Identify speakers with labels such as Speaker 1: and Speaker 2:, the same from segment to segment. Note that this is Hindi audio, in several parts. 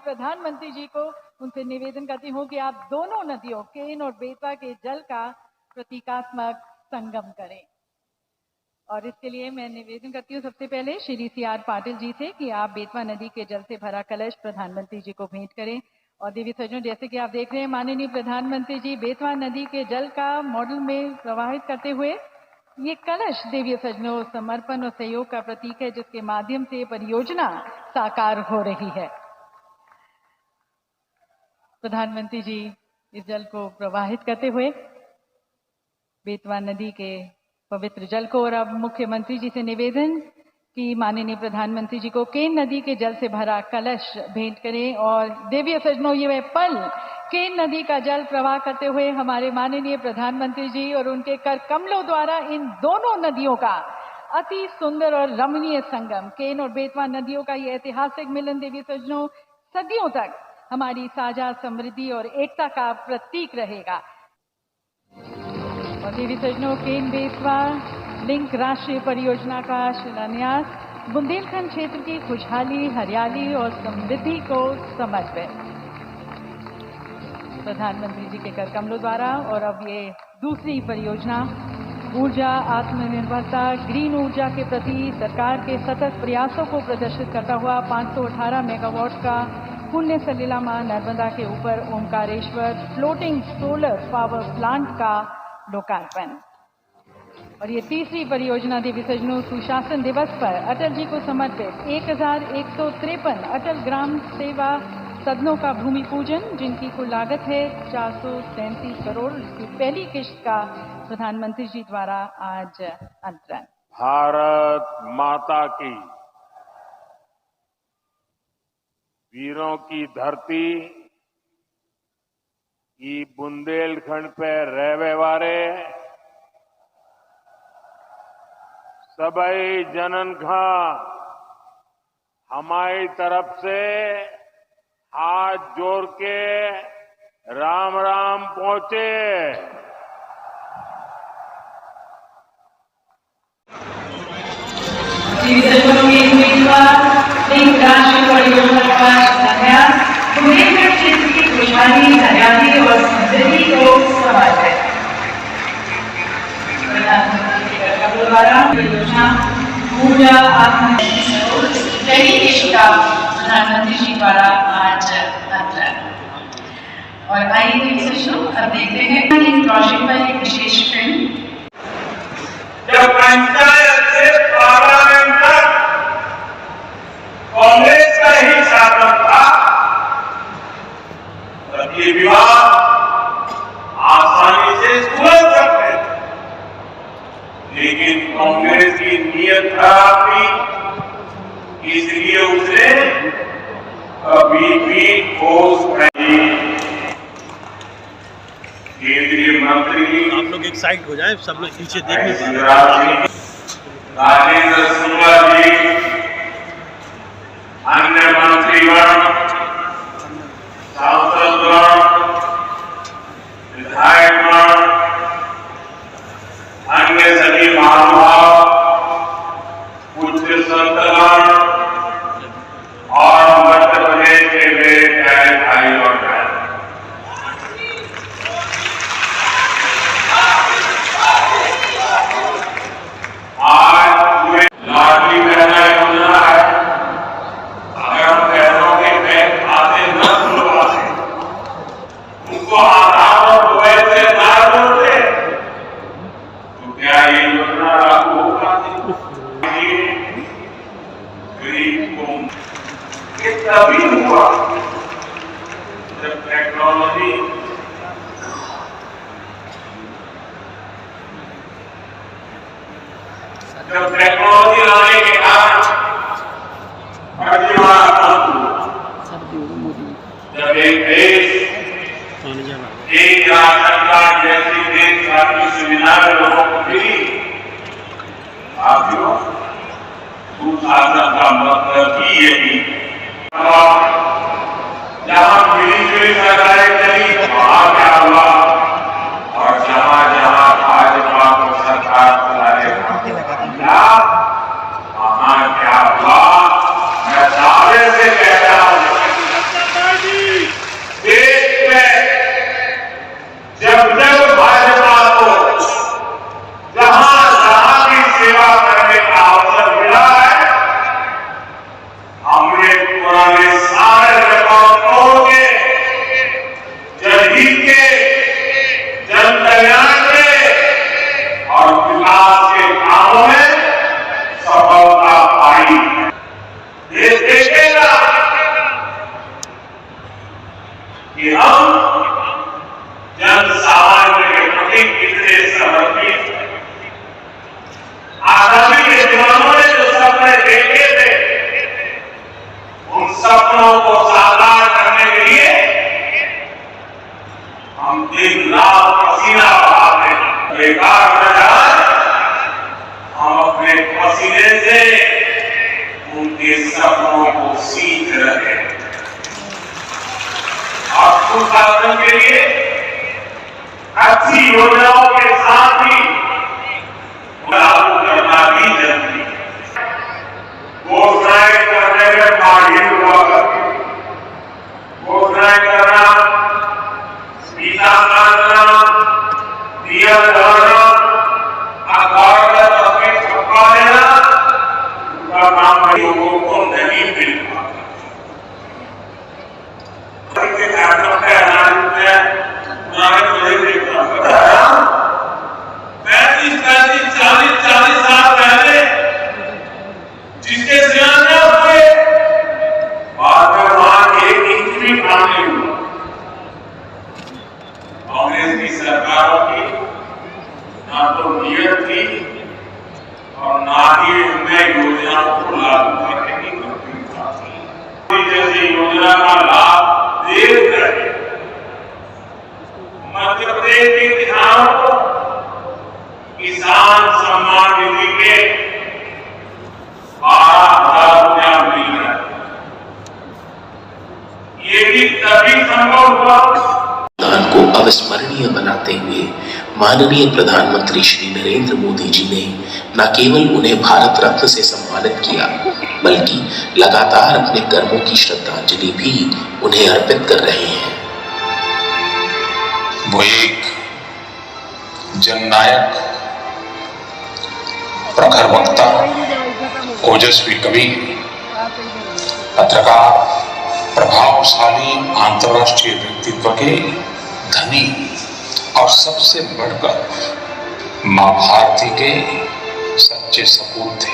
Speaker 1: प्रधानमंत्री जी को उनसे निवेदन करती हूँ कि आप दोनों नदियों केन और बेतवा के जल का प्रतीकात्मक संगम करें। और इसके लिए मैं निवेदन करती हूँ सबसे पहले श्री CR पाटिल जी से कि आप बेतवा नदी के जल से भरा कलश प्रधानमंत्री जी को भेंट करें। और देवी सज्जनों, जैसे कि आप देख रहे हैं, माननीय प्रधानमंत्री जी बेतवा नदी के जल का मॉडल में प्रवाहित करते हुए ये कलश देवी सज्जनों समर्पण और सहयोग का प्रतीक है, जिसके माध्यम से परियोजना साकार हो रही है। प्रधानमंत्री जी इस जल को प्रवाहित करते हुए बेतवा नदी के पवित्र जल को, और अब मुख्यमंत्री जी से निवेदन कि माननीय प्रधानमंत्री जी को केन नदी के जल से भरा कलश भेंट करें। और देवी सज्जनों, ये पल केन नदी का जल प्रवाह करते हुए हमारे माननीय प्रधानमंत्री जी और उनके कर कमलों द्वारा इन दोनों नदियों का अति सुंदर और रमणीय संगम, केन और बेतवा नदियों का ये ऐतिहासिक मिलन देवी सज्जनों सदियों तक हमारी साझा समृद्धि और एकता का प्रतीक रहेगा। और देवी सज्जनों, केन बेतवा लिंक राष्ट्रीय परियोजना का शिलान्यास बुंदेलखंड क्षेत्र की खुशहाली, हरियाली और समृद्धि को समर्पित प्रधानमंत्री जी के कर कमलों द्वारा। और अब ये दूसरी परियोजना ऊर्जा आत्मनिर्भरता, ग्रीन ऊर्जा के प्रति सरकार के सतत प्रयासों को प्रदर्शित करता हुआ 518 मेगावाट का पुण्य सलीला मां नर्मदा के ऊपर Omkareshwar floating solar power plant का लोकार्पण। और ये तीसरी परियोजना देवी सज्जनों सुशासन दिवस पर अटल जी को समर्पित 1153 अटल ग्राम सेवा सदनों का भूमि पूजन, जिनकी कुल लागत है 437 करोड़। इसकी पहली किश्त का प्रधानमंत्री जी द्वारा आज अंतरण।
Speaker 2: भारत माता की, वीरों की धरती की बुंदेलखंड पे रहवे वारे सबई जनन का हमारी तरफ से हाथ जोड़ के राम राम पहुंचे।
Speaker 1: राष्ट्रीय परियोजना का शिलान्यास बुंदेलखंड क्षेत्र की खुशहाली, हरियाली और समृद्धि को समर्पित प्रधानमंत्री के कर कमलों द्वारा परियोजना ऊर्जा आत्मनिर्भर पहली किश्त का प्रधानमंत्री जी द्वारा आज अंतरण। और आइए देवी सज्जनों, अब देखते हैं इस प्रोजेक्ट पर एक विशेष फिल्म।
Speaker 3: जब पंचायत से पार्लियामेंट तक कांग्रेस का ही शासन था, तब ये विवाद आसानी से सुलझ सकते थे, लेकिन कांग्रेस की नीयत खराब थी, इसलिए उसे कभी भी ठोस नहीं। केंद्रीय मंत्री,
Speaker 4: आप लोग एक साइड हो जाए, सब लोग पीछे देख नहीं पा रहे।
Speaker 3: राजेंद्र शुक्ला जी, अन्य मंत्रीगण, सांसदगण, विधायकगण, अन्य सभी महानुभाव, पूज्य संतगण और मध्य प्रदेश के मेरे प्यारे भाई और बहन, आज पूरे लाडली बहना योजना है। अगर बहनों के बैंक खाते न खुलवाते, उनको आधार और मोबाइल से ना जोड़ते, तो क्या ये योजना लागू हो पाती? गरीब को ये तभी हुआ जब टेक्नोलॉजी लाने के कारण जब एक देश एक राशन कार्ड जैसी देश की सुविधाएं लोगों को मिली, साथियों, सुशासन का मतलब ही यही। जहां मिली जुली सरकारें चली, वहां क्या हुआ, और जहां जहां भाजपा को सरकार चलाएगा, वहां क्या हुआ। मैं दावे से कहता हूं, कि हम जन सामान्य के प्रति कितने समर्पित, आजादी के दीवानों ने जो सपने देखे थे, उन सपनों को साकार करने के लिए हम दिन रात पसीना बहाते हैं। बेकार न जाए, हम अपने पसीने से उनके सपनों को सीख रहे हैं। और सुशासन के लिए अच्छी योजनाओं के साथ ही लागू करना भी जरूरी है। घोषणाएं करने में माहिर हुआ करती, घोषणाएं करना, गीता मानना, दिया जलाना, अखबार में तस्वीर छपवा देना, उनका काम लोगों को नहीं मिल पाता। जिसके शिलान्यास हुए, बाद में वहां एक इंच भी काम नहीं हुआ। कांग्रेस की सरकारों की ना तो नीयत थी और ना ही उनमें योजनाओं को लागू करने की गंभीरता थी। जैसी योजना का लाभ देर कर मध्य प्रदेश के किसानों को किसान सम्मान निधि के 12,000 रुपया मिल रहा है। ये भी तभी संभव हुआ
Speaker 5: को अविस्मरणीय बनाते हुए माननीय प्रधानमंत्री श्री नरेंद्र मोदी जी ने न केवल उन्हें भारत रत्न से सम्मानित किया, बल्कि लगातार अपने कर्मों की श्रद्धांजलि भी उन्हें अर्पित कर रहे हैं।
Speaker 6: वो एक जननायक, प्रखर वक्ता, ओजस्वी कवि, पत्रकार, प्रभावशाली अंतर्राष्ट्रीय व्यक्तित्व के धनी और सबसे बढ़कर मां भारती के सच्चे सपूत थे।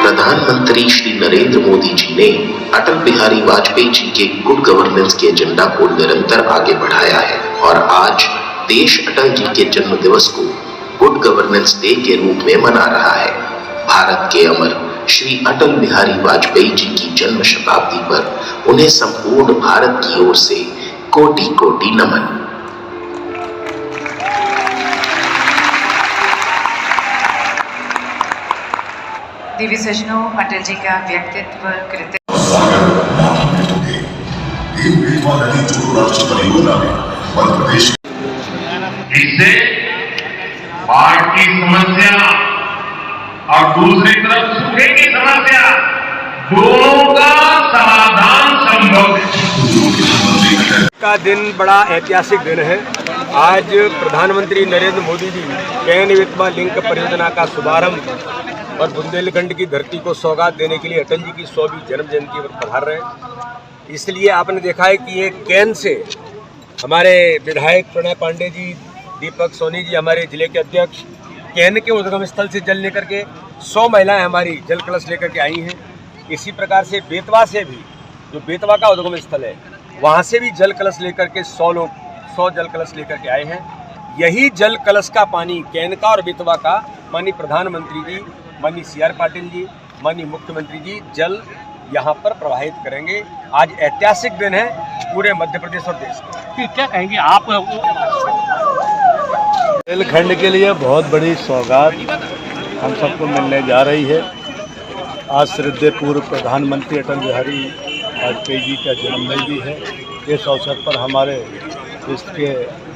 Speaker 5: प्रधानमंत्री श्री नरेंद्र मोदी जी ने अटल बिहारी वाजपेयी जी के गुड गवर्नेंस के एजेंडा को निरंतर आगे बढ़ाया है और आज देश अटल जी के जन्म दिवस को गुड गवर्नेंस डे के रूप में मना रहा है। भारत के अमर श्री अटल बिहारी वाजपेयी जी की जन्म शताब्दी पर उन्हें संपूर्ण भारत की ओर से कोटि कोटि नमन।
Speaker 7: दिव्य सज्जनों, अटल जी का व्यक्तित्व कृत्य
Speaker 3: इससे बाढ़ की समस्या और दूसरी तरफ सूखे की समस्या, दोनों का समाधान संभव है।
Speaker 8: का दिन बड़ा ऐतिहासिक दिन है। आज प्रधानमंत्री नरेंद्र मोदी जी केन बेतवा लिंक परियोजना का शुभारंभ और बुंदेलखंड की धरती को सौगात देने के लिए अटल जी की 100वीं जन्म जयंती पर पधार रहे हैं। इसलिए आपने देखा है कि ये केन से हमारे विधायक प्रणय पांडे जी, दीपक सोनी जी हमारे जिले के अध्यक्ष, केन के उद्गम स्थल से जल लेकर के 100 महिलाएं हमारी जल कलश लेकर के आई हैं। इसी प्रकार से बेतवा से भी, जो बेतवा का उद्गम स्थल है, वहाँ से भी जल कलश लेकर के 100 लोग 100 जल कलश लेकर के आए हैं। यही जल कलश का पानी केन का और बेतवा का माननीय प्रधानमंत्री जी, माननीय CR पाटिल जी, माननीय मुख्यमंत्री जी जल यहाँ पर प्रवाहित करेंगे। आज ऐतिहासिक दिन है पूरे मध्य प्रदेश और देश में।
Speaker 4: क्या कहेंगे आप?
Speaker 9: बुंदेलखंड के लिए बहुत बड़ी सौगात हम सबको मिलने जा रही है। आज श्रद्धेय पूर्व प्रधानमंत्री अटल बिहारी वाजपेयी जी का जन्मदिन भी है। इस अवसर पर हमारे देश के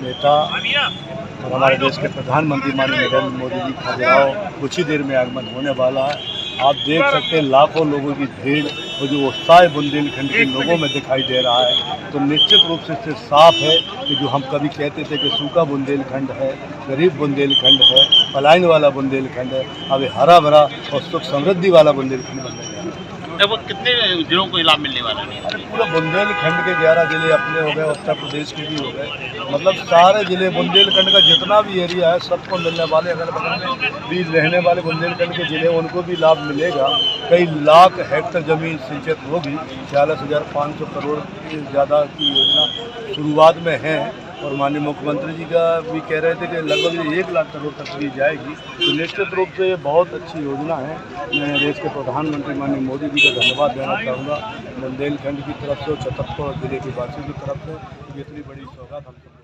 Speaker 9: नेता और हमारे देश के प्रधानमंत्री माननीय नरेंद्र मोदी जी का खजुराहो कुछ ही देर में आगमन होने वाला है। आप देख सकते हैं लाखों लोगों की भीड़ और जो उत्साह बुंदेलखंड के लोगों में दिखाई दे रहा है, तो निश्चित रूप से इससे साफ है कि जो हम कभी कहते थे कि सूखा बुंदेलखंड है, गरीब बुंदेलखंड है, पलायन वाला बुंदेलखंड है, अब हरा भरा और सुख समृद्धि वाला बुंदेलखंड बनने जा रहा है।
Speaker 4: लगभग कितने जिलों को लाभ मिलने वाला है?
Speaker 9: अरे पूरा बुंदेलखंड के 11 जिले अपने हो गए, उत्तर प्रदेश के भी हो गए, मतलब सारे जिले बुंदेलखंड का जितना भी एरिया है सबको मिलने वाले, अगल बगल में भी रहने वाले बुंदेलखंड के जिले उनको भी लाभ मिलेगा। कई लाख हेक्टर जमीन सिंचित होगी। 46,500 करोड़ से ज़्यादा की योजना शुरुआत में है और माननीय मुख्यमंत्री जी का भी कह रहे थे कि लगभग 1 लाख करोड़ तक दी जाएगी। तो निश्चित रूप से ये बहुत अच्छी योजना है। मैं देश के प्रधानमंत्री माननीय मोदी जी का धन्यवाद देना चाहूँगा बुंदेलखंड की तरफ से और छतरपुर जिले के वासियों की तरफ से। इतनी बड़ी सौगात हम